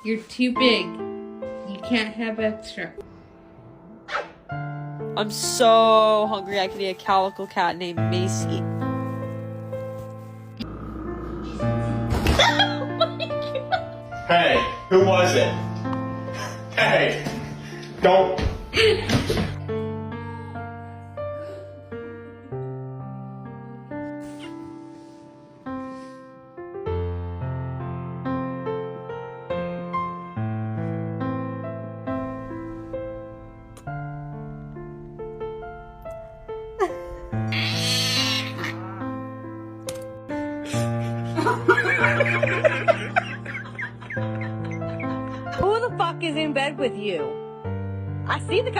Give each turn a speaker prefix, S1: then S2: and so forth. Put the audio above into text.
S1: You're too big. You can't have extra.
S2: I'm so hungry I could eat a calico cat named Macy.
S3: Hey, who was it? Hey, don't.
S4: Who the fuck is in bed with you? I see the